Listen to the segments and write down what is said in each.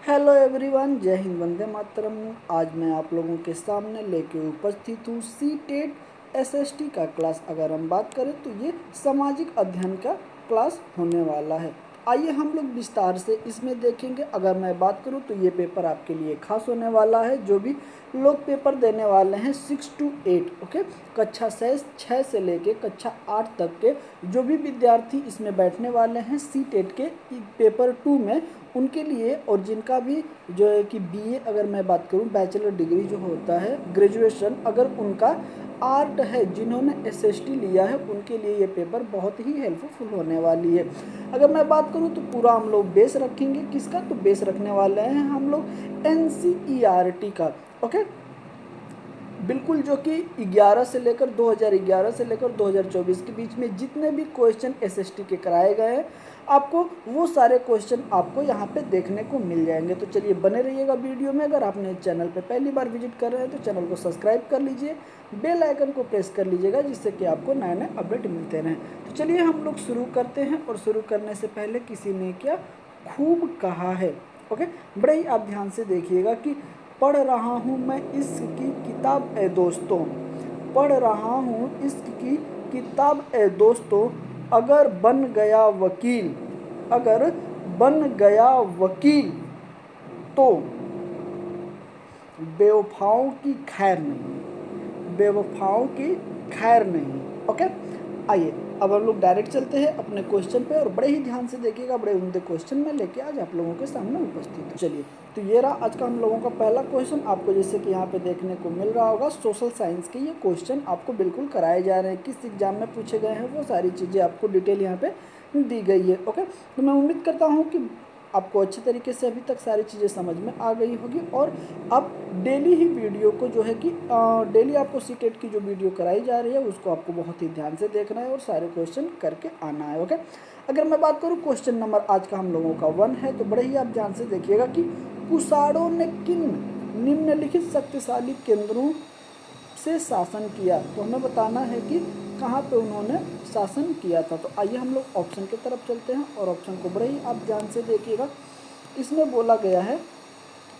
Hello everyone, जय हिंद, वंदे मातरम। आज मैं आप लोगों के सामने लेके उपस्थित हूँ सी टेट एसएसटी का क्लास। अगर हम बात करें तो ये सामाजिक अध्ययन का क्लास होने वाला है। आइए हम लोग विस्तार से इसमें देखेंगे। अगर मैं बात करूँ तो ये पेपर आपके लिए खास होने वाला है। जो भी लोग पेपर देने वाले हैं 6 to 8, ओके, कक्षा 6 से लेके कक्षा 8 तक के जो भी विद्यार्थी इसमें बैठने वाले हैं सी टेट के पेपर 2 में, उनके लिए, और जिनका भी जो है कि बीए, अगर मैं बात करूं बैचलर डिग्री जो होता है, ग्रेजुएशन अगर उनका आर्ट है, जिन्होंने एसएसटी लिया है, उनके लिए ये पेपर बहुत ही हेल्पफुल होने वाली है। अगर मैं बात करूं तो पूरा हम लोग बेस रखेंगे किसका, तो बेस रखने वाले हैं हम लोग एनसीईआरटी का, ओके। बिल्कुल, जो कि 2011 से लेकर 2024 के बीच में जितने भी क्वेश्चन एसएसटी के कराए गए हैं, आपको वो सारे क्वेश्चन आपको यहाँ पे देखने को मिल जाएंगे। तो चलिए बने रहिएगा वीडियो में। अगर आपने चैनल पे पहली बार विजिट कर रहे हैं तो चैनल को सब्सक्राइब कर लीजिए, बेल आइकन को प्रेस कर लीजिएगा, जिससे कि आपको नए नए अपडेट मिलते रहें। तो चलिए हम लोग शुरू करते हैं। और शुरू करने से पहले किसी ने क्या खूब कहा है, ओके, बड़े ही आप ध्यान से देखिएगा कि पढ़ रहा हूँ मैं इश्क की किताब ए दोस्तों, पढ़ रहा हूँ इश्क की किताब ए दोस्तों, अगर बन गया वकील, अगर बन गया वकील तो बेवफाओं की खैर नहीं, बेवफाओं की खैर नहीं, ओके। आइए अब हम लोग डायरेक्ट चलते हैं अपने क्वेश्चन पे, और बड़े ही ध्यान से देखिएगा। बड़े उम्दे क्वेश्चन में लेके आज आप लोगों के सामने उपस्थित हूँ। चलिए, तो ये रहा आज का हम लोगों का पहला क्वेश्चन। आपको जैसे कि यहाँ पे देखने को मिल रहा होगा, सोशल साइंस के ये क्वेश्चन आपको बिल्कुल कराए जा रहे हैं। किस एग्जाम में पूछे गए हैं वो सारी चीज़ें आपको डिटेल यहाँ पे दी गई है, ओके। तो मैं उम्मीद करता हूँ कि आपको अच्छे तरीके से अभी तक सारी चीज़ें समझ में आ गई होगी, और आप डेली ही वीडियो को जो है कि डेली आपको सीटेट की जो वीडियो कराई जा रही है उसको आपको बहुत ही ध्यान से देखना है और सारे क्वेश्चन करके आना है, ओके। अगर मैं बात करूँ क्वेश्चन नंबर आज का हम लोगों का 1 है, तो बड़े ही आप ध्यान से देखिएगा कि कुषाणों ने किन निम्नलिखित शक्तिशाली केंद्रों से शासन किया। तो हमें बताना है कि कहाँ पे उन्होंने शासन किया था। तो आइए हम लोग ऑप्शन की तरफ चलते हैं, और ऑप्शन को बड़े ही आप ध्यान से देखिएगा। इसमें बोला गया है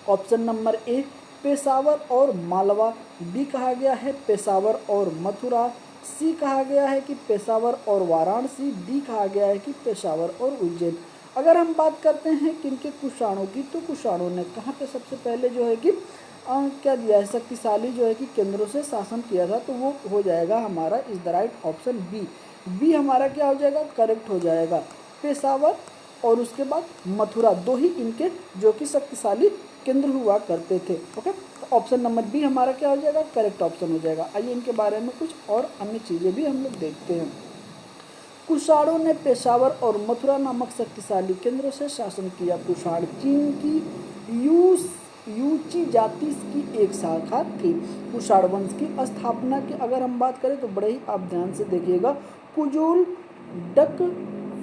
ऑप्शन नंबर ए पेशावर और मालवा, बी कहा गया है पेशावर और मथुरा, सी कहा गया है कि पेशावर और वाराणसी, डी कहा गया है कि पेशावर और उज्जैन। अगर हम बात करते हैं किनके कुषाणों की, तो कुषाणों ने कहाँ पे सबसे पहले जो है कि क्या दिया है, शक्तिशाली जो है कि केंद्रों से शासन किया था। तो वो हो जाएगा हमारा is the right option B. B हमारा क्या हो जाएगा, करेक्ट हो जाएगा। पेशावर और उसके बाद मथुरा, दो ही इनके जो कि शक्तिशाली केंद्र हुआ करते थे, ओके। तो ऑप्शन नंबर बी हमारा क्या हो जाएगा, करेक्ट ऑप्शन हो जाएगा। आइए इनके बारे में कुछ और अन्य चीज़ें भी हम लोग देखते हैं। कुषाणों ने पेशावर और मथुरा नामक शक्तिशाली केंद्रों से शासन किया। कुषाण चीन की यूची जाति की एक शाखा थी। कुषाण वंश की स्थापना की अगर हम बात करें तो बड़े ही आप ध्यान से देखिएगा, कुजुल डक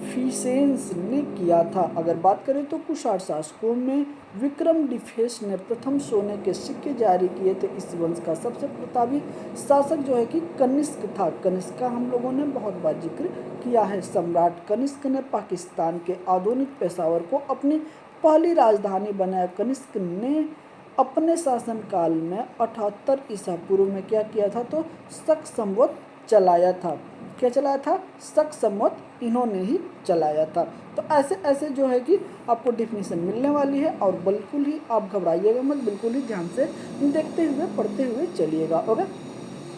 फिसेंस ने किया था। अगर बात करें तो कुषाण शासकों में विक्रम डिफेस ने प्रथम सोने के सिक्के जारी किए थे। इस वंश का सबसे प्रतापी शासक जो है कि कनिष्क था। कनिष्क का हम लोगों ने बहुत बार जिक्र किया है। सम्राट कनिष्क ने पाकिस्तान के आधुनिक पेशावर को अपनी पहली राजधानी बनाया। कनिष्क ने अपने शासनकाल में 78 ईसा पूर्व में क्या किया था, तो शक संवत चलाया था। क्या चलाया था, शक संवत इन्होंने ही चलाया था। तो ऐसे ऐसे जो है कि आपको डिफिनीशन मिलने वाली है, और बिल्कुल ही आप घबराइएगा मत, बिल्कुल ही ध्यान से देखते हुए पढ़ते हुए चलिएगा, ओके।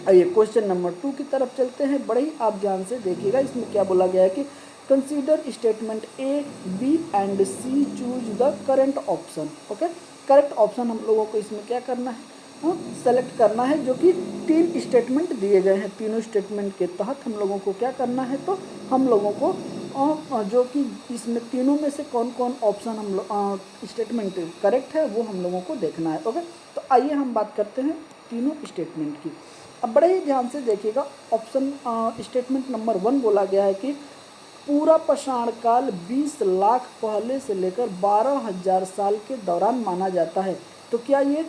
आइए क्वेश्चन नंबर 2 की तरफ चलते हैं। बड़े ही आप ध्यान से देखिएगा, इसमें क्या बोला गया है कि consider statement A, B and C, choose the current option, okay. Correct option हम लोगों को इसमें क्या करना है, सेलेक्ट करना है, जो कि 3 स्टेटमेंट दिए गए हैं। तीनों स्टेटमेंट के तहत हम लोगों को क्या करना है, तो हम लोगों को जो कि इसमें तीनों में से कौन कौन ऑप्शन हम लोग स्टेटमेंट करेक्ट है वो हम लोगों को देखना है, ओके। तो आइए हम बात करते हैं तीनों स्टेटमेंट की। अब बड़े ही ध्यान से देखिएगा, ऑप्शन स्टेटमेंट नंबर 1 बोला गया है कि पूरा पाषाण काल 20 लाख पहले से लेकर 12,000 साल के दौरान माना जाता है। तो क्या ये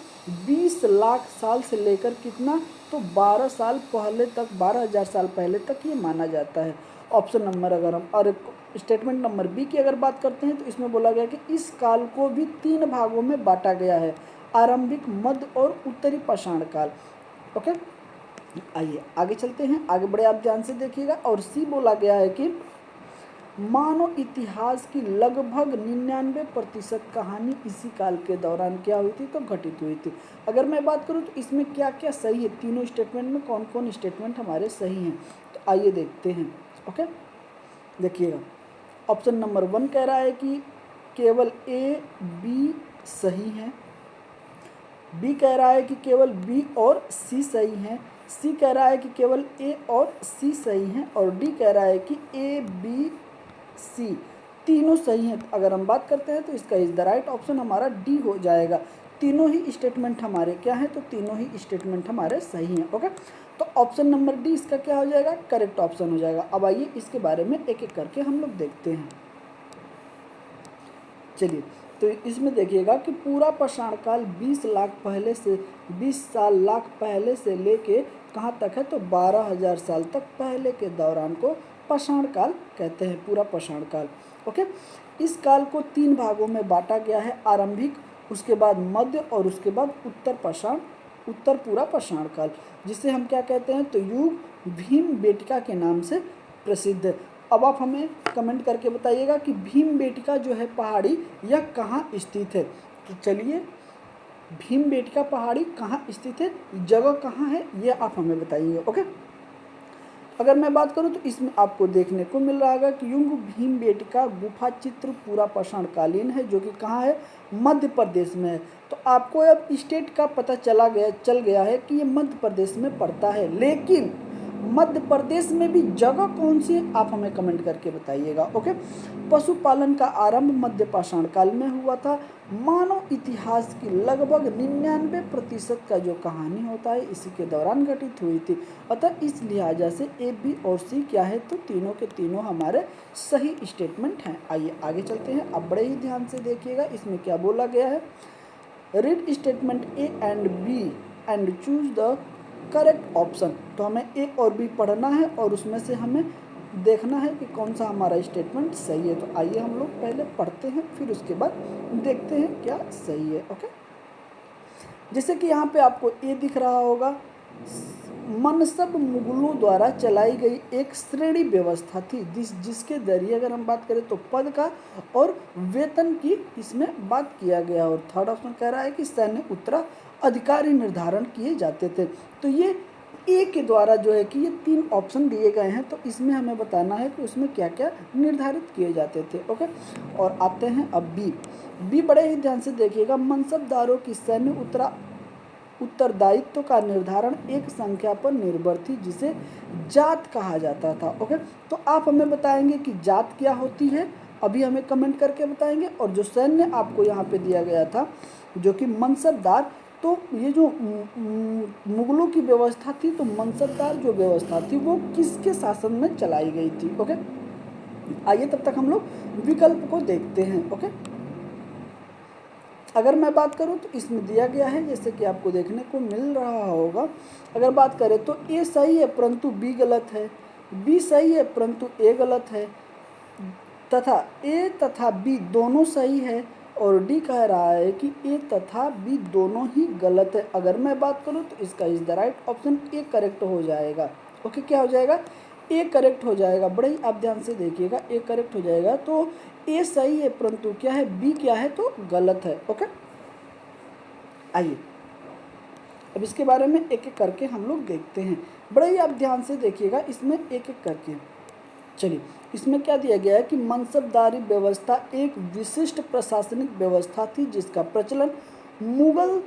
20 लाख साल से लेकर कितना, तो 12 साल पहले तक, 12,000 साल पहले तक ये माना जाता है। ऑप्शन नंबर अगर हम और स्टेटमेंट नंबर बी की अगर बात करते हैं तो इसमें बोला गया कि इस काल को भी 3 भागों में बांटा गया है, आरंभिक, मध्य और उत्तरी पाषाण काल। ओके, आइए आगे चलते हैं, आगे बढ़े, आप ध्यान से देखिएगा। और सी बोला गया है कि मानव इतिहास की लगभग 99% कहानी इसी काल के दौरान क्या हुई थी, तो घटित हुई थी। अगर मैं बात करूं तो इसमें क्या क्या सही है, तीनों स्टेटमेंट में कौन कौन स्टेटमेंट हमारे सही हैं, तो आइए देखते हैं। ओके, देखिएगा, ऑप्शन नंबर 1 कह रहा है कि केवल ए बी सही है, बी कह रहा है कि केवल बी और सी सही हैं, सी कह रहा है कि केवल ए और सी सही हैं, और डी कह रहा है कि ए बी सी तीनों सही हैं। अगर हम बात करते हैं तो इसका इज द राइट ऑप्शन हमारा डी हो जाएगा। तीनों ही स्टेटमेंट हमारे क्या हैं, तो तीनों ही स्टेटमेंट हमारे सही हैं। ओके, तो ऑप्शन नंबर डी इसका क्या हो जाएगा, करेक्ट ऑप्शन हो जाएगा। अब आइए इसके बारे में एक एक करके हम लोग देखते हैं। चलिए, तो इसमें देखिएगा कि पूरा पाषाण काल 20 लाख पहले से 20 साल लाख पहले से लेके कहाँ तक है, तो 12,000 साल तक पहले के दौरान को पाषाण काल कहते हैं, पूरा पाषाण काल। ओके, इस काल को 3 भागों में बांटा गया है, आरंभिक, उसके बाद मध्य और उसके बाद उत्तर पूरा पाषाण काल, जिसे हम क्या कहते हैं, तो युग भीमबेटका के नाम से प्रसिद्ध है। अब आप हमें कमेंट करके बताइएगा कि भीमबेटका जो है पहाड़ी यह कहाँ स्थित है। तो चलिए, भीमबेटका पहाड़ी कहाँ स्थित है, जगह कहाँ है, ये आप हमें बताइएगा। ओके, अगर मैं बात करूँ तो इसमें आपको देखने को मिल रहा है कि युग भीमबेटका गुफा चित्र पूरा पाषाण कालीन है, जो कि कहाँ है, मध्य प्रदेश में है। तो आपको अब स्टेट का पता चल गया है कि ये मध्य प्रदेश में पड़ता है, लेकिन मध्य प्रदेश में भी जगह कौन सी है, आप हमें कमेंट करके बताइएगा। ओके, पशुपालन का आरंभ मध्य पाषाण काल में हुआ था। मानव इतिहास की लगभग 99% का जो कहानी होता है इसी के दौरान घटित हुई थी। अतः इस लिहाजा से ए, बी और सी क्या है, तो तीनों के तीनों हमारे सही स्टेटमेंट हैं। आइए आगे चलते हैं, अब बड़े ही ध्यान से देखिएगा इसमें क्या बोला गया है। Read statement A and B and choose the correct option. तो हमें ए और बी पढ़ना है और उसमें से हमें देखना है कि कौन सा हमारा स्टेटमेंट सही है। तो आइए हम लोग पहले पढ़ते हैं, फिर उसके बाद देखते हैं क्या सही है। ओके, जैसे कि यहाँ पे आपको ए दिख रहा होगा, मनसब मुगलों द्वारा चलाई गई एक श्रेणी व्यवस्था थी, जिसके जरिए अगर हम बात करें तो पद का और वेतन की इसमें बात किया गया। और थर्ड ऑप्शन कह रहा है कि सैन्य उत्तराधिकारी निर्धारण किए जाते थे। तो ये ए के द्वारा जो है कि ये 3 ऑप्शन दिए गए हैं, तो इसमें हमें बताना है कि उसमें क्या क्या निर्धारित किए जाते थे। ओके, और आते हैं अब बी बड़े ही ध्यान से देखिएगा। मनसबदारों की सैन्य उत्तरदायित्व का निर्धारण एक संख्या पर निर्भर थी, जिसे जात कहा जाता था। ओके, तो आप हमें बताएंगे कि जात क्या होती है, अभी हमें कमेंट करके बताएंगे। और जो सैन्य आपको यहाँ पे दिया गया था जो कि मनसबदार, तो ये जो मुगलों की व्यवस्था थी, तो मनसबदार जो व्यवस्था थी वो किसके शासन में चलाई गई थी। ओके, आइए तब तक हम लोग विकल्प को देखते हैं। ओके, अगर मैं बात करूं तो इसमें दिया गया है जैसे कि आपको देखने को मिल रहा होगा। अगर बात करें तो ए सही है परंतु बी गलत है, बी सही है परंतु ए गलत है, तथा ए तथा बी दोनों सही है, और डी कह रहा है कि ए तथा बी दोनों ही गलत है। अगर मैं बात करूं तो इसका is the right option A correct हो जाएगा। ओके, क्या हो जाएगा, ए करेक्ट हो जाएगा। बड़े ही आप ध्यान से देखिएगा, ए करेक्ट हो जाएगा। तो ए सही है परंतु क्या है, बी क्या है, तो गलत है। ओके, आइए अब इसके बारे में एक एक करके हम लोग देखते हैं। बड़े ही आप ध्यान से देखिएगा इसमें एक एक करके। चलिए, इसमें क्या दिया गया है कि मनसबदारी व्यवस्था एक विशिष्ट प्रशासनिक व्यवस्था थी, जिसका प्रचलन मुगल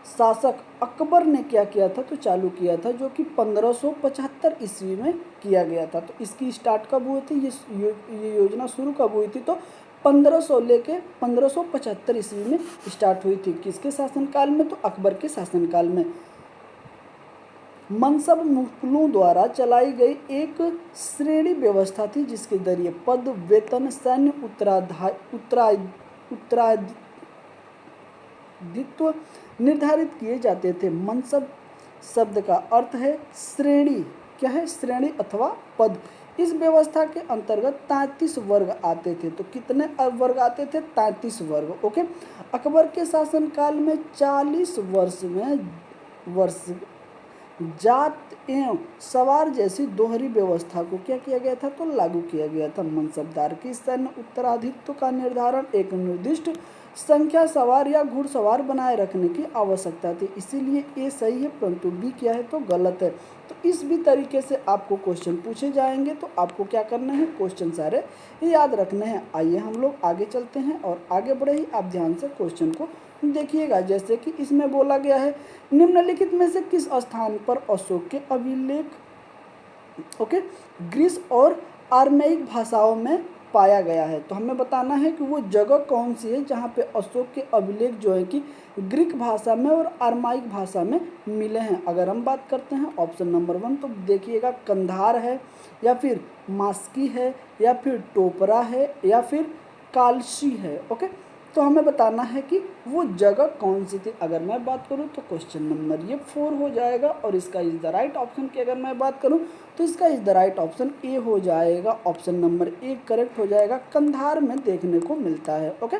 शासक अकबर ने क्या किया था, तो चालू किया था, जो कि 1575 ईस्वी में किया गया था। तो इसकी स्टार्ट कब हुई थी, ये योजना शुरू कब हुई थी, तो 1500 लेके 1575 ईस्वी में स्टार्ट हुई थी। किसके शासनकाल में, तो अकबर के शासनकाल में। मनसब मुगलों द्वारा चलाई गई एक श्रेणी व्यवस्था थी, जिसके जरिए पद, वेतन, सैन्य उत्तराधित्व निर्धारित किए जाते थे। मनसब शब्द का अर्थ है श्रेणी, क्या है, श्रेणी अथवा पद। इस व्यवस्था के अंतर्गत 33 वर्ग आते थे। तो कितने वर्ग आते थे? 33 वर्ग। ओके। अकबर के शासनकाल में 40 वर्ष जात एवं सवार जैसी दोहरी व्यवस्था को क्या किया गया था? तो लागू किया गया था। मनसबदार की सैन्य उत्तराधित्व का निर्धारण एक निर्दिष्ट संख्या सवार या घुड़सवार बनाए रखने की आवश्यकता थी। इसीलिए ए सही है, परंतु बी क्या है? तो गलत है। तो इस भी तरीके से आपको क्वेश्चन पूछे जाएंगे, तो आपको क्या करना है? क्वेश्चन सारे याद रखने हैं। आइए हम लोग आगे चलते हैं और आगे बढ़े ही आप ध्यान से क्वेश्चन को देखिएगा। जैसे कि इसमें बोला गया है, निम्नलिखित में से किस स्थान पर अशोक के अभिलेख ग्रीस और आर्मेइक भाषाओं में पाया गया है? तो हमें बताना है कि वो जगह कौन सी है जहाँ पे अशोक के अभिलेख जो है कि ग्रीक भाषा में और आर्माइक भाषा में मिले हैं। अगर हम बात करते हैं ऑप्शन नंबर 1, तो देखिएगा कंधार है, या फिर मास्की है, या फिर टोपरा है, या फिर कालशी है। ओके, तो हमें बताना है कि वो जगह कौन सी थी। अगर मैं बात करूं तो क्वेश्चन नंबर ये 4 हो जाएगा, और इसका इज द राइट ऑप्शन की अगर मैं बात करूं तो इसका is the right option A हो जाएगा। ऑप्शन नंबर ए करेक्ट हो जाएगा। कंधार में देखने को मिलता है। ओके,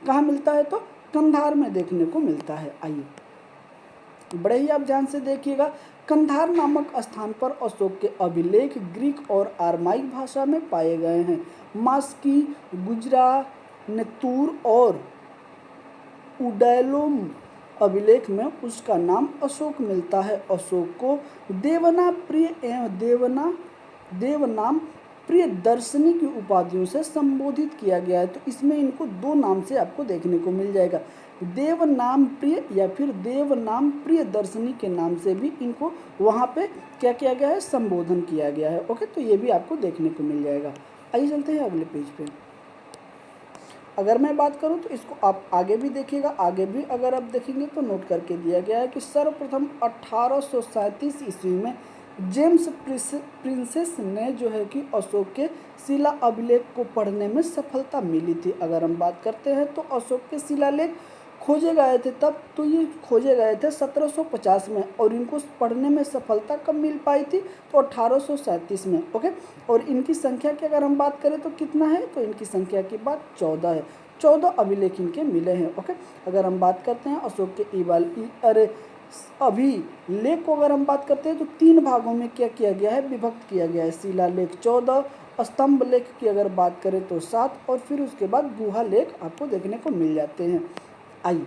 कहाँ मिलता है? तो कंधार में देखने को मिलता है। आइए बड़े ही आप ध्यान से देखिएगा। कंधार नामक स्थान पर अशोक के अभिलेख ग्रीक और आर्माइक भाषा में पाए गए हैं। मास्की, गुजरा, नेतूर और उडैलोम अभिलेख में उसका नाम अशोक मिलता है। अशोक को देवना प्रिय एवं देवनाम प्रिय दर्शनी की उपाधियों से संबोधित किया गया है। तो इसमें इनको 2 नाम से आपको देखने को मिल जाएगा, देवनाम प्रिय या फिर देवनाम प्रिय दर्शनी के नाम से भी इनको वहाँ पे क्या किया गया है? संबोधन किया गया है। ओके, तो ये भी आपको देखने को मिल जाएगा। आइए चलते हैं अगले पेज पे। अगर मैं बात करूं तो इसको आप आगे भी देखिएगा। आगे भी अगर आप देखेंगे तो नोट करके दिया गया है कि सर्वप्रथम 1837 ईस्वी में जेम्स प्रिंसेस ने जो है कि अशोक के शिला अभिलेख को पढ़ने में सफलता मिली थी। अगर हम बात करते हैं तो अशोक के शिलालेख खोजे गए थे तब, तो ये खोजे गए थे 1750 में, और इनको पढ़ने में सफलता कब मिल पाई थी? तो 1837 में। ओके, और इनकी संख्या की अगर हम बात करें तो कितना है? तो इनकी संख्या की बात 14 है। 14 अभिलेख इनके मिले हैं। ओके, अगर हम बात करते हैं अशोक के अभिलेख को अगर हम बात करते हैं तो 3 भागों में क्या किया गया है? विभक्त किया गया है। शिलालेख 14, स्तंभ लेख की अगर बात करें तो 7, और फिर उसके बाद गुहा लेख आपको देखने को मिल जाते हैं। आइए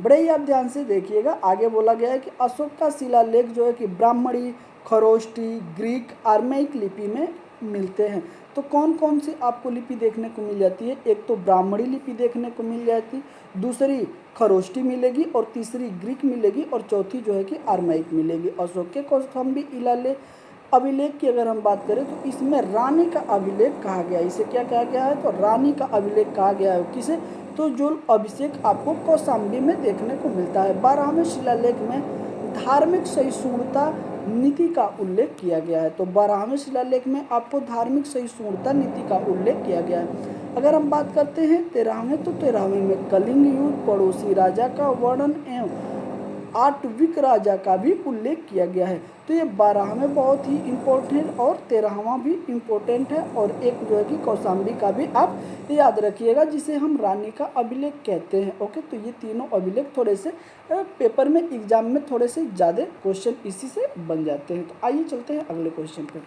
बड़े ही आप ध्यान से देखिएगा। आगे बोला गया है कि अशोक का शिलालेख जो है कि ब्राह्मणी, खरोष्टी, ग्रीक, आर्मेइक लिपि में मिलते हैं। तो कौन कौन सी आपको लिपि देखने को मिल जाती है? एक तो ब्राह्मणी लिपि देखने को मिल जाती, दूसरी खरोष्टी मिलेगी, और तीसरी ग्रीक मिलेगी, और चौथी जो है कि आर्मेइक मिलेगी। अशोक के कौशाम्बी शिलालेख अभिलेख की अगर हम बात करें तो इसमें रानी का अभिलेख कहा गया है। इसे क्या कहा गया है? तो रानी का अभिलेख कहा गया है। किसे? तो जो अभिषेक आपको कौशाम्बी में देखने को मिलता है। 12वें शिलालेख में धार्मिक सहिष्णुता नीति का उल्लेख किया गया है। तो 12वें शिलालेख में आपको धार्मिक सहिष्णुता नीति का उल्लेख किया गया है। अगर हम बात करते हैं 13वें, तो 13वें में कलिंग युद्ध, पड़ोसी राजा का वर्णन एवं आटविक राजा का भी उल्लेख किया गया है। तो ये 12वें बहुत ही इम्पोर्टेंट और 13वां भी इम्पोर्टेंट है, और एक जो है कि कौशाम्बी का भी आप याद रखिएगा, जिसे हम रानी का अभिलेख कहते हैं। ओके, तो ये तीनों अभिलेख थोड़े से पेपर में एग्जाम में थोड़े से ज़्यादा क्वेश्चन इसी से बन जाते हैं। तो आइए चलते हैं अगले क्वेश्चन पर।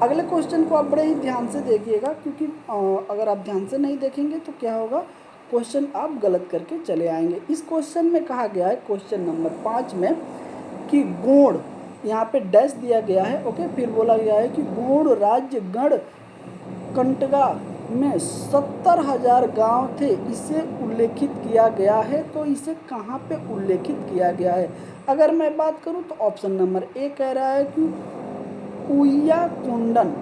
अगले क्वेश्चन को आप बड़े ही ध्यान से देखिएगा, क्योंकि अगर आप ध्यान से नहीं देखेंगे तो क्या होगा? क्वेश्चन आप गलत करके चले आएंगे। इस क्वेश्चन में कहा गया है, क्वेश्चन नंबर 5 में, कि गोंड, यहाँ पे डैश दिया गया है। ओके, फिर बोला गया है कि गोंड राज्य गण कंटगा में 70,000 गांव थे, इसे उल्लेखित किया गया है। तो इसे कहाँ पे उल्लेखित किया गया है? अगर मैं बात करूं तो ऑप्शन नंबर ए कह रहा है कि उय्याकोंडन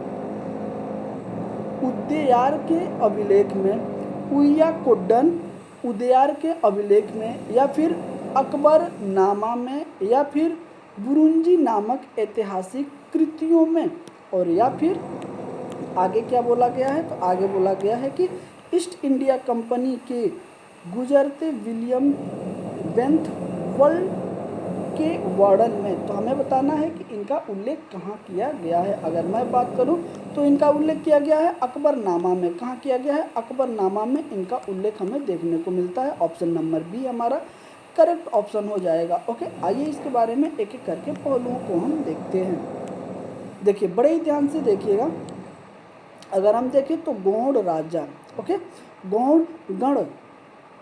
उदयार के अभिलेख में, उय्याकोंडन उदयार के अभिलेख में, या फिर अकबर नामा में, या फिर बुरुंजी नामक ऐतिहासिक कृतियों में, और या फिर आगे क्या बोला गया है? तो आगे बोला गया है कि ईस्ट इंडिया कंपनी के गुजरते विलियम बेंथवर्ल्ड के वर्णन में, तो हमें बताना है कि इनका उल्लेख कहाँ किया गया है। अगर मैं बात करूं तो इनका उल्लेख किया गया है अकबरनामा में। कहाँ किया गया है? अकबरनामा में इनका उल्लेख हमें देखने को मिलता है। ऑप्शन नंबर बी हमारा करेक्ट ऑप्शन हो जाएगा। ओके, आइए इसके बारे में एक एक करके पहलुओं को हम देखते हैं। देखिए, बड़े ही ध्यान से देखिएगा। अगर हम देखें तो गौड़ राजा, ओके, गौड़ गण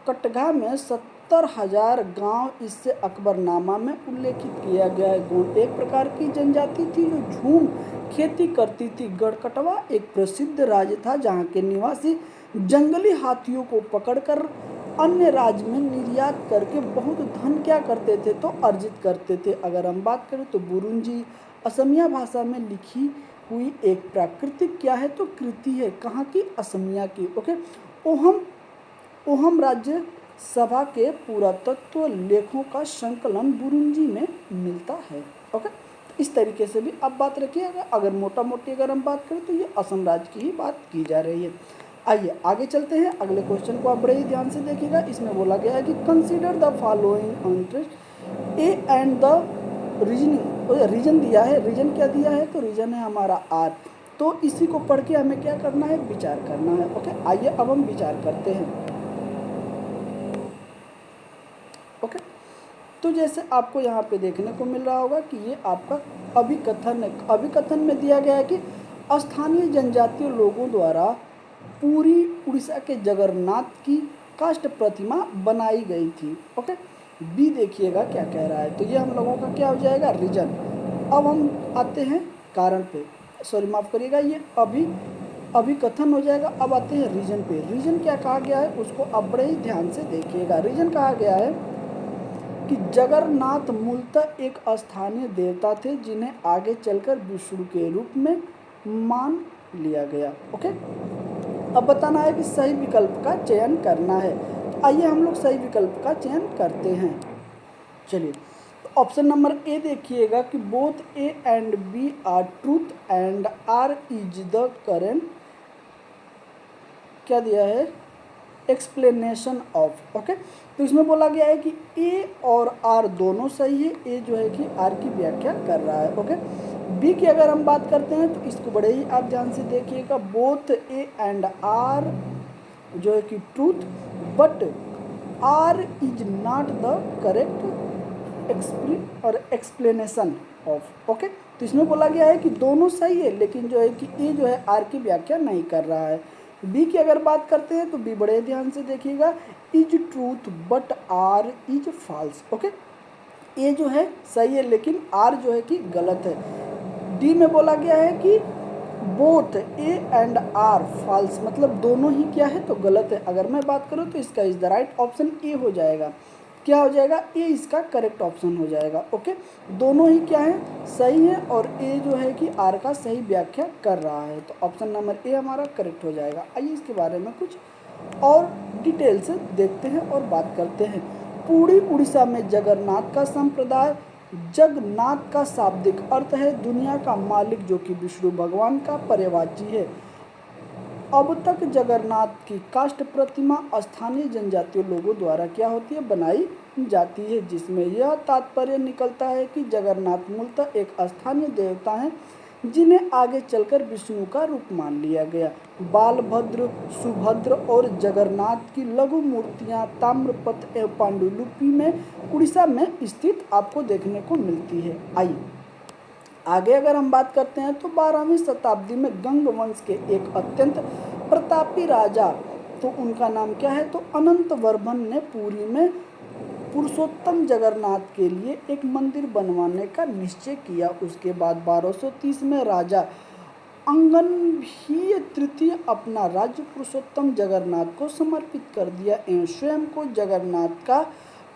कटघा में 70,000 गांव इससे अकबरनामा में उल्लेखित किया गया है। गौड़ एक प्रकार की जनजाति थी जो झूम खेती करती थी। गढ़कटवा एक प्रसिद्ध राज्य था जहां के निवासी जंगली हाथियों को पकड़कर अन्य राज्य में निर्यात करके बहुत धन क्या करते थे? तो अर्जित करते थे। अगर हम बात करें तो बुरुंजी असमिया भाषा में लिखी हुई एक प्राकृतिक क्या है? तो कृति है। कहाँ की? असमिया की। ओके, ओहम राज्य सभा के पुरातत्व लेखों का संकलन बुरुंजी में मिलता है। ओके, इस तरीके से भी आप बात रखिएगा। अगर मोटा मोटी अगर हम बात करें तो ये असम राज्य की ही बात की जा रही है। आइए आगे चलते हैं। अगले क्वेश्चन को आप बड़े ही ध्यान से देखिएगा। इसमें बोला गया है कि consider the following interest A and the reasoning. Reason दिया है। रीजन क्या दिया है? तो रीजन है हमारा आर। तो इसी को पढ़ के हमें क्या करना है? विचार करना है। ओके, आइए अब हम विचार करते हैं। ओके, तो जैसे आपको यहाँ पे देखने को मिल रहा होगा कि ये आपका अभिकथन है। अभिकथन में दिया गया है कि स्थानीय जनजातीय लोगों द्वारा पूरी उड़ीसा के जगन्नाथ की काष्ठ प्रतिमा बनाई गई थी। ओके, बी देखिएगा क्या कह रहा है। तो ये हम लोगों का क्या हो जाएगा? रीजन। अब हम आते हैं कारण पे, सॉरी माफ़ करिएगा, ये अभिकथन हो जाएगा। अब आते हैं रीजन पे। रीजन क्या कहा गया है उसको आप बड़े ही ध्यान से देखिएगा। रीजन कहा गया है कि जगन्नाथ मूलतः एक स्थानीय देवता थे जिन्हें आगे चलकर विष्णु के रूप में मान लिया गया। ओके, अब बताना है कि सही विकल्प का चयन करना है। तो आइए हम लोग सही विकल्प का चयन करते हैं। चलिए, तो ऑप्शन नंबर ए देखिएगा कि both A and B are truth and R is the current क्या दिया है? Explanation of. ओके, तो इसमें बोला गया है कि ए और आर दोनों सही है। ए जो है कि आर की व्याख्या कर रहा है। ओके, बी की अगर हम बात करते हैं तो इसको बड़े ही आप ध्यान से देखिएगा। बोथ ए एंड आर जो है कि truth but R is not the correct explanation of. Okay, तो इसमें बोला गया है कि दोनों सही है लेकिन जो है कि ए जो है आर की व्याख्या नहीं कर रहा है। बी की अगर बात करते हैं तो बी बड़े ध्यान से देखिएगा। Is truth but R is false. Okay, A जो है सही है लेकिन आर जो है कि गलत है। डी में बोला गया है कि both A and R false, मतलब दोनों ही क्या है? तो गलत है। अगर मैं बात करूँ तो इसका is the right option A हो जाएगा। क्या हो जाएगा? ए इसका करेक्ट ऑप्शन हो जाएगा। ओके, दोनों ही क्या है? सही है और ए जो है कि आर का सही व्याख्या कर रहा है। तो ऑप्शन नंबर ए हमारा करेक्ट हो जाएगा। आइए इसके बारे में कुछ और डिटेल से देखते हैं और बात करते हैं। पूरी उड़ीसा में जगन्नाथ का संप्रदाय, जगन्नाथ का शाब्दिक अर्थ है दुनिया का मालिक जो कि विष्णु भगवान का पर्यवाची है। अब तक जगन्नाथ की काष्ठ प्रतिमा स्थानीय जनजातीय लोगों द्वारा क्या होती है? बनाई जाती है, जिसमें यह तात्पर्य निकलता है कि जगन्नाथ मूलतः एक स्थानीय देवता हैं जिन्हें आगे चलकर विष्णु का रूप मान लिया गया। बालभद्र, सुभद्र और जगन्नाथ की लघु मूर्तियां ताम्रपत्र एवं पांडुलिपि में उड़ीसा में स्थित आपको देखने को मिलती है। आइए आगे अगर हम बात करते हैं तो 12वीं शताब्दी में गंग वंश के एक अत्यंत प्रतापी राजा, तो उनका नाम क्या है? तो अनंत वर्धन ने पुरी में पुरुषोत्तम जगन्नाथ के लिए एक मंदिर बनवाने का निश्चय किया। उसके बाद 1230 में राजा अंगनभीय तृतीय अपना राज्य पुरुषोत्तम जगन्नाथ को समर्पित कर दिया एवं स्वयं को जगन्नाथ का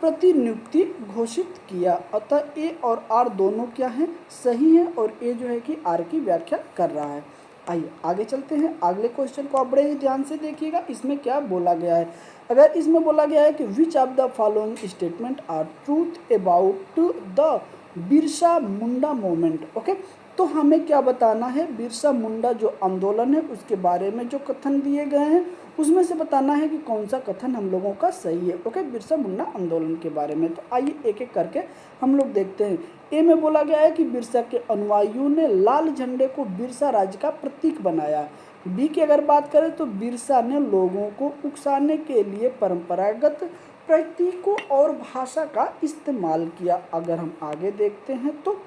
प्रतिनियुक्ति घोषित किया। अतः ए और आर दोनों क्या हैं? सही है और ए जो है कि आर की व्याख्या कर रहा है। आइए आगे चलते हैं। अगले क्वेश्चन को आप बड़े ही ध्यान से देखिएगा। इसमें क्या बोला गया है? अगर इसमें बोला गया है कि which of the following statement are truth about the Birsa Munda movement. Okay, तो हमें क्या बताना है, बिरसा मुंडा जो आंदोलन है उसके बारे में जो कथन दिए गए हैं उसमें से बताना है कि कौन सा कथन हम लोगों का सही है। ओके, बिरसा मुंडा आंदोलन के बारे में। तो आइए एक एक करके हम लोग देखते हैं। ए में बोला गया है कि बिरसा के अनुयायियों ने लाल झंडे को बिरसा राज का प्रतीक बनाया। बी की अगर बात करें तो बिरसा ने लोगों को उकसाने के लिए परंपरागत प्रतीकों और भाषा का इस्तेमाल किया। अगर हम आगे देखते हैं तो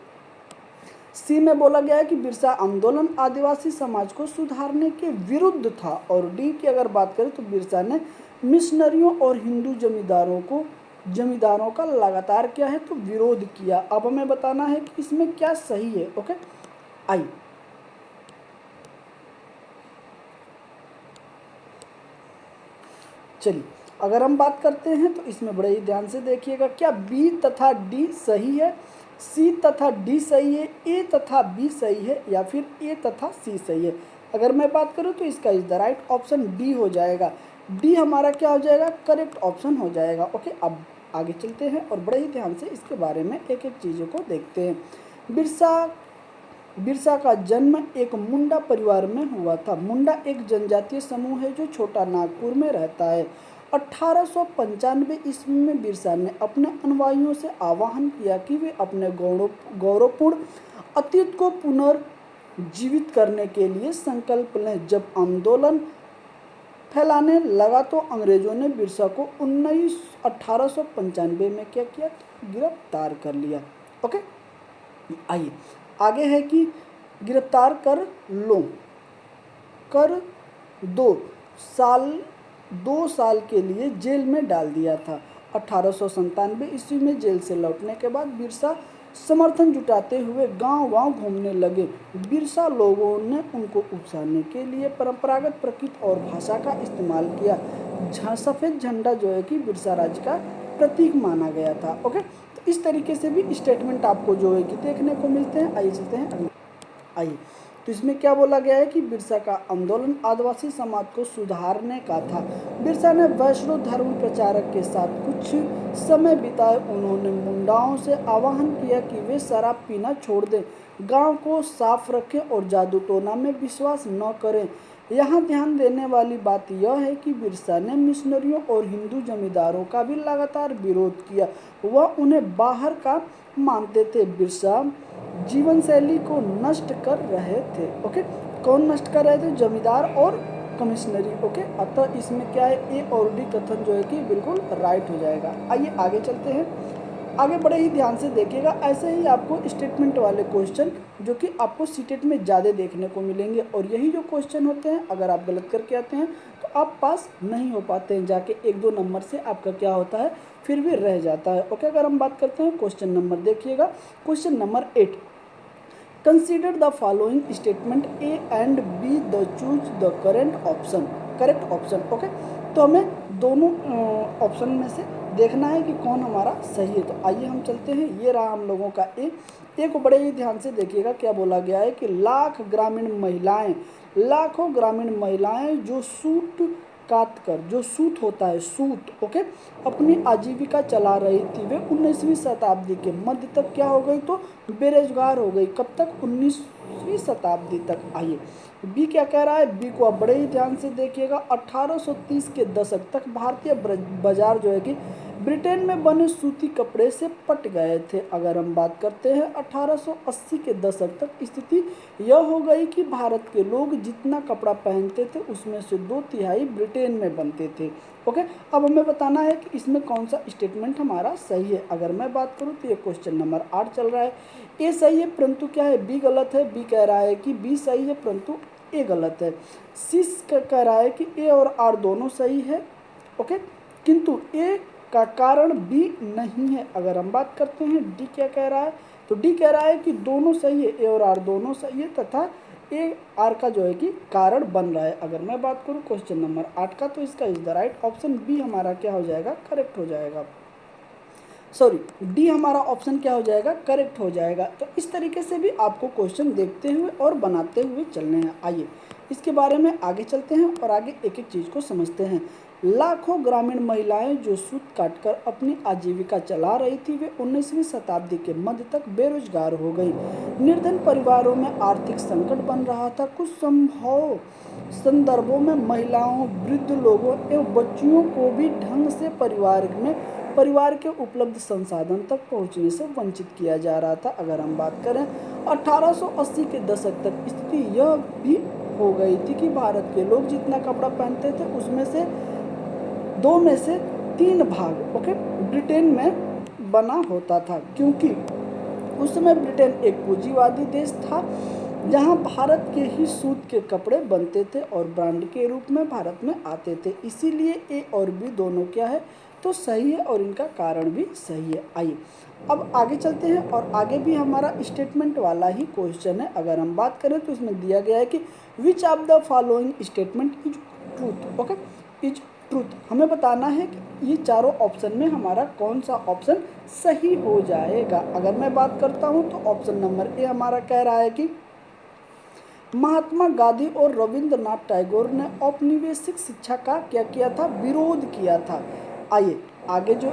सी में बोला गया है कि बिरसा आंदोलन आदिवासी समाज को सुधारने के विरुद्ध था। और डी की अगर बात करें तो बिरसा ने मिशनरियों और हिंदू जमींदारों का लगातार क्या है तो विरोध किया। अब हमें बताना है कि इसमें क्या सही है। ओके, आई चलिए अगर हम बात करते हैं तो इसमें बड़े ही ध्यान से देखिएगा, क्या बी तथा डी सही है, सी तथा डी सही है, ए तथा बी सही है, या फिर ए तथा सी सही है। अगर मैं बात करूं तो इसका is the right option D हो जाएगा। डी हमारा क्या हो जाएगा, करेक्ट ऑप्शन हो जाएगा। ओके, अब आगे चलते हैं और बड़े ही ध्यान से इसके बारे में एक एक चीज़ों को देखते हैं। बिरसा का जन्म एक मुंडा परिवार में हुआ था। मुंडा एक जनजातीय समूह है जो छोटा नागपुर में रहता है। 1895 ईस्वी में बिरसा ने अपने अनुयायियों से आह्वान किया कि वे अपने गौरवपूर्ण अतीत को पुनर्जीवित करने के लिए संकल्प लें। जब आंदोलन फैलाने लगा तो अंग्रेजों ने बिरसा को 1895 में क्या किया, गिरफ्तार कर लिया। ओके, आइए आगे है कि गिरफ्तार कर 2 साल के लिए जेल में डाल दिया था। 1897 ईस्वी में जेल से लौटने के बाद बिरसा समर्थन जुटाते हुए गांव-गांव घूमने लगे। बिरसा लोगों ने उनको उकसाने के लिए परंपरागत प्रतीक और भाषा का इस्तेमाल किया। सफ़ेद झंडा जो है कि बिरसा राज का प्रतीक माना गया था। ओके, तो इस तरीके से भी स्टेटमेंट आपको जो है कि देखने को मिलते हैं। आइए चलते हैं अगले। आइए, तो इसमें क्या बोला गया है कि बिरसा का आंदोलन आदिवासी समाज को सुधारने का था। बिरसा ने वैष्णव धर्म प्रचारक के साथ कुछ समय बिताए। उन्होंने मुंडाओं से आह्वान किया कि वे शराब पीना छोड़ दें, गांव को साफ रखें और जादू टोना में विश्वास न करें। यहाँ ध्यान देने वाली बात यह है कि बिरसा ने मिशनरियों और हिंदू जमींदारों का भी लगातार विरोध किया। वह उन्हें बाहर का मानते थे। बिरसा जीवन शैली को नष्ट कर रहे थे। ओके, कौन नष्ट कर रहे थे, जमींदार और कमिश्नरी। ओके, अतः इसमें क्या है, ए और डी कथन जो है कि बिल्कुल राइट हो जाएगा। आइए आगे चलते हैं। आगे बड़े ही ध्यान से देखिएगा, ऐसे ही आपको स्टेटमेंट वाले क्वेश्चन जो कि आपको सीटेट में ज़्यादा देखने को मिलेंगे। और यही जो क्वेश्चन होते हैं, अगर आप गलत करके आते हैं तो आप पास नहीं हो पाते हैं, जाके 1-2 नंबर से आपका क्या होता है फिर भी रह जाता है। ओके, अगर हम बात करते हैं क्वेश्चन नंबर, देखिएगा question number 8, consider the following statement A and be the choose the correct option. Okay, तो हमें दोनों ऑप्शन में से देखना है कि कौन हमारा सही है। तो आइए हम चलते हैं। ये रहा हम लोगों का ए को बड़े ही ध्यान से देखिएगा। क्या बोला गया है कि लाखों ग्रामीण महिलाएं जो सूट काट कर, जो सूत होता है, सूत, ओके, अपनी आजीविका चला रही थी। वे 19वीं शताब्दी के मध्य तक क्या हो गई, तो बेरोजगार हो गई। कब तक, 19वीं शताब्दी तक। आइए बी क्या कह रहा है, बी को आप बड़े ही ध्यान से देखिएगा। 1830 के दशक तक भारतीय बाजार जो है कि ब्रिटेन में बने सूती कपड़े से पट गए थे। अगर हम बात करते हैं 1880 के दशक तक स्थिति यह हो गई कि भारत के लोग जितना कपड़ा पहनते थे उसमें से 2/3 ब्रिटेन में बनते थे। ओके, अब हमें बताना है कि इसमें कौन सा स्टेटमेंट हमारा सही है। अगर मैं बात करूं तो ये क्वेश्चन नंबर 8 चल रहा है। ए सही है परंतु क्या है, बी गलत है। बी कह रहा है कि बी सही है परंतु ए गलत है। सी कह रहा है कि ए और आर दोनों सही है। ओके, किंतु ए का कारण बी नहीं है। अगर हम बात करते हैं डी क्या कह रहा है, तो डी कह रहा है कि दोनों सही है, ए और आर दोनों सही है तथा ए आर का जो है कि कारण बन रहा है। अगर मैं बात करूं क्वेश्चन नंबर 8 का, तो इसका is the right option B हमारा क्या हो जाएगा, करेक्ट हो जाएगा। सॉरी, डी हमारा ऑप्शन क्या हो जाएगा, करेक्ट हो जाएगा। तो इस तरीके से भी आपको क्वेश्चन देखते हुए और बनाते हुए चलने हैं। आइए इसके बारे में आगे चलते हैं और आगे एक एक चीज़ को समझते हैं। लाखों ग्रामीण महिलाएं जो सूत काटकर अपनी आजीविका चला रही थी, वे 19वीं शताब्दी के मध्य तक बेरोजगार हो गई। निर्धन परिवारों में आर्थिक संकट बन रहा था। कुछ संभव संदर्भों में महिलाओं, वृद्ध लोगों एवं बच्चियों को भी ढंग से परिवार के उपलब्ध संसाधन तक पहुंचने से वंचित किया जा रहा था। अगर हम बात करें 1880 के दशक तक स्थिति यह भी हो गई थी कि भारत के लोग जितना कपड़ा पहनते थे उसमें से 2 में से 3 भाग ब्रिटेन में बना होता था, क्योंकि उस समय ब्रिटेन एक पूंजीवादी देश था जहां भारत के ही सूत के कपड़े बनते थे और ब्रांड के रूप में भारत में आते थे। इसीलिए ए और बी दोनों क्या है तो सही है और इनका कारण भी सही है। आइए अब आगे चलते हैं और आगे भी हमारा स्टेटमेंट वाला ही क्वेश्चन है। अगर हम बात करें तो इसमें दिया गया है कि which of the following statement is truth. Is truth हमें बताना है कि ये चारों ऑप्शन में हमारा कौन सा ऑप्शन सही हो जाएगा। अगर मैं बात करता हूँ तो ऑप्शन नंबर ए हमारा कह रहा है कि महात्मा गांधी और रविंद्रनाथ टैगोर ने औपनिवेशिक शिक्षा का क्या किया था, विरोध किया था। आइए आगे जो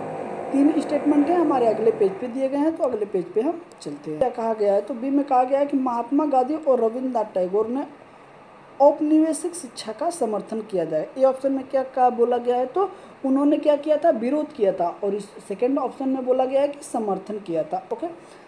3 स्टेटमेंट हैं हमारे अगले पेज पे दिए गए हैं, तो अगले पेज पे हम चलते हैं। क्या कहा गया है, तो बी में कहा गया है कि महात्मा गांधी और रविंद्रनाथ टैगोर ने औपनिवेशिक शिक्षा का समर्थन किया जाए। ए ऑप्शन में क्या बोला गया है, तो उन्होंने क्या किया था, विरोध किया था, और इस सेकेंड ऑप्शन में बोला गया है कि समर्थन किया था। ओके,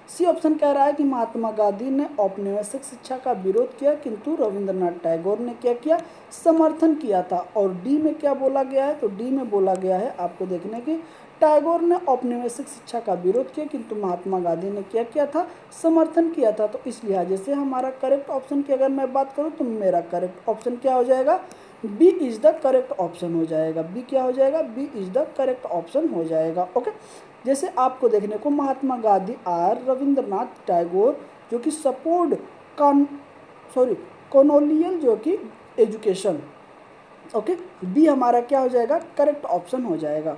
सी ऑप्शन कह रहा है कि महात्मा गांधी ने औपनिवेशिक शिक्षा का विरोध किया, किंतु रविंद्रनाथ टैगोर ने क्या किया, समर्थन किया था। और डी में क्या बोला गया है, तो डी में बोला गया है आपको देखने की टैगोर ने औपनिवेशिक शिक्षा का विरोध किया किंतु महात्मा गांधी ने क्या किया था, समर्थन किया था। तो इस लिहाजे से हमारा करेक्ट ऑप्शन की अगर मैं बात करूं तो मेरा करेक्ट ऑप्शन क्या हो जाएगा, B is the correct option हो जाएगा। बी क्या हो जाएगा, B is the correct option हो जाएगा। ओके, जैसे आपको देखने को महात्मा गांधी आर रविंद्रनाथ टैगोर जो कि सपोर्ट कॉलोनियल जो कि एजुकेशन। ओके, बी हमारा क्या हो जाएगा, करेक्ट ऑप्शन हो जाएगा।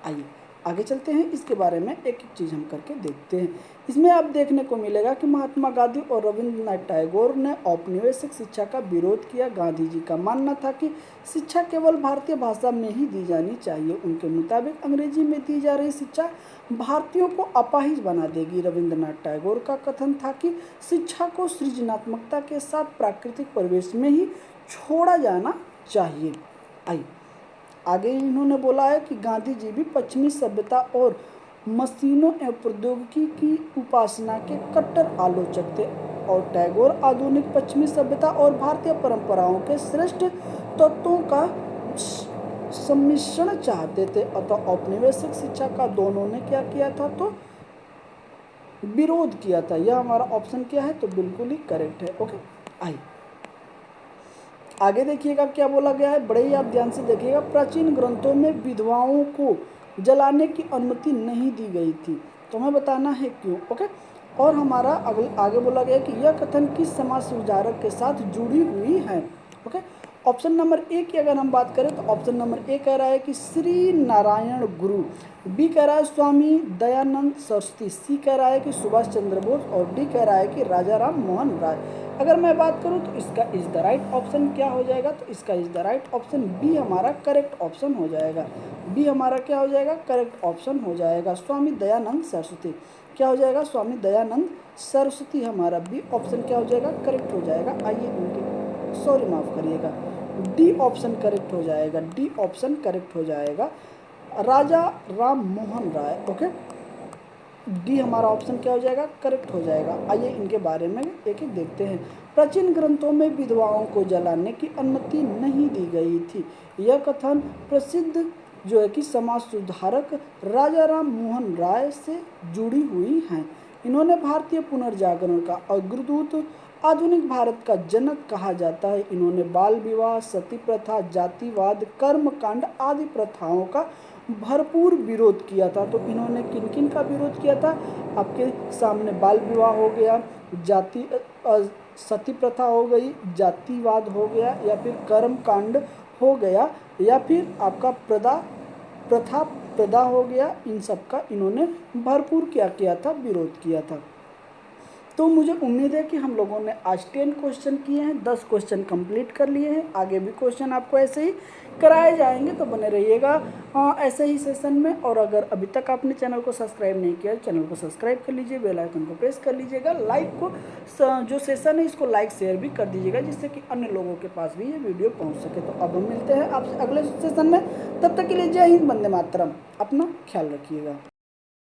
आइए आगे चलते हैं, इसके बारे में एक एक चीज़ हम करके देखते हैं। इसमें आप देखने को मिलेगा कि महात्मा गांधी और रविंद्रनाथ टैगोर ने औपनिवेशिक शिक्षा का विरोध किया। गांधी जी का मानना था कि शिक्षा केवल भारतीय भाषा में ही दी जानी चाहिए। उनके मुताबिक अंग्रेजी में दी जा रही शिक्षा भारतीयों को अपाहिज बना देगी। रविंद्रनाथ टैगोर का कथन था कि शिक्षा को सृजनात्मकता के साथ प्राकृतिक परिवेश में ही छोड़ा जाना चाहिए। आइए आगे इन्होंने बोला है कि गांधी जी भी पश्चिमी सभ्यता और मशीनों एवं प्रौद्योगिकी की उपासना के कट्टर आलोचक थे और टैगोर आधुनिक पश्चिमी सभ्यता और भारतीय परंपराओं के श्रेष्ठ तत्वों का सम्मिश्रण चाहते थे। अतः औपनिवेशिक शिक्षा का दोनों ने क्या किया था, तो विरोध किया था। यह हमारा ऑप्शन क्या है, तो बिल्कुल ही करेक्ट है। ओके, आइए आगे देखिएगा क्या बोला गया है, बड़े ही आप ध्यान से देखिएगा। प्राचीन ग्रंथों में विधवाओं को जलाने की अनुमति नहीं दी गई थी, तो हमें बताना है क्यों। ओके, और हमारा आगे बोला गया कि यह कथन किस समाज सुधारक के साथ जुड़ी हुई है। ओके, ऑप्शन नंबर ए की अगर हम बात करें तो ऑप्शन नंबर ए कह रहा है कि श्री नारायण गुरु, बी कह रहा है स्वामी दयानंद सरस्वती, सी कह रहा है कि सुभाष चंद्र बोस और डी कह रहा है कि राजा राम मोहन राय। अगर मैं बात करूं तो इसका इज द राइट ऑप्शन क्या हो जाएगा, तो इसका is the right option B हमारा करेक्ट ऑप्शन हो जाएगा। बी हमारा क्या हो जाएगा, करेक्ट ऑप्शन हो जाएगा। स्वामी दयानंद सरस्वती क्या हो जाएगा, स्वामी दयानंद सरस्वती हमारा बी ऑप्शन क्या हो जाएगा, करेक्ट हो जाएगा। आइए इनके सॉरी माफ करिएगा, डी ऑप्शन करेक्ट हो जाएगा। डी ऑप्शन करेक्ट हो जाएगा, राजा राम मोहन राय। ओके, डी हमारा ऑप्शन क्या हो जाएगा, करेक्ट हो जाएगा। आइए इनके बारे में एक एक देखते हैं। प्राचीन ग्रंथों में विधवाओं को जलाने की अनुमति नहीं दी गई थी। यह कथन प्रसिद्ध जो है कि समाज सुधारक राजा राम मोहन राय से जुड़ी हुई हैं। इन्होंने भारतीय पुनर्जागरण का अग्रदूत, आधुनिक भारत का जनक कहा जाता है। इन्होंने बाल विवाह, सती प्रथा, जातिवाद, कर्म कांड आदि प्रथाओं का भरपूर विरोध किया था। तो इन्होंने किन किन का विरोध किया था, आपके सामने बाल विवाह हो गया, सती प्रथा हो गई, जातिवाद हो गया, या फिर कर्म कांड हो गया, या फिर आपका प्रथा पैदा हो गया, इन सब का इन्होंने भरपूर क्या किया था, विरोध किया था। तो मुझे उम्मीद है कि हम लोगों ने आज 10 क्वेश्चन किए हैं, 10 क्वेश्चन कंप्लीट कर लिए हैं। आगे भी क्वेश्चन आपको ऐसे ही कराए जाएंगे, तो बने रहिएगा ऐसे ही सेशन में। और अगर अभी तक आपने चैनल को सब्सक्राइब नहीं किया, चैनल को सब्सक्राइब कर लीजिए, बेल आइकन को प्रेस कर लीजिएगा, लाइक को जो सेशन है इसको लाइक शेयर भी कर दीजिएगा, जिससे कि अन्य लोगों के पास भी ये वीडियो पहुँच सके। तो अब हम मिलते हैं आपसे अगले सेशन में, तब तक के लिए जय हिंद, वंदे मातरम। अपना ख्याल रखिएगा।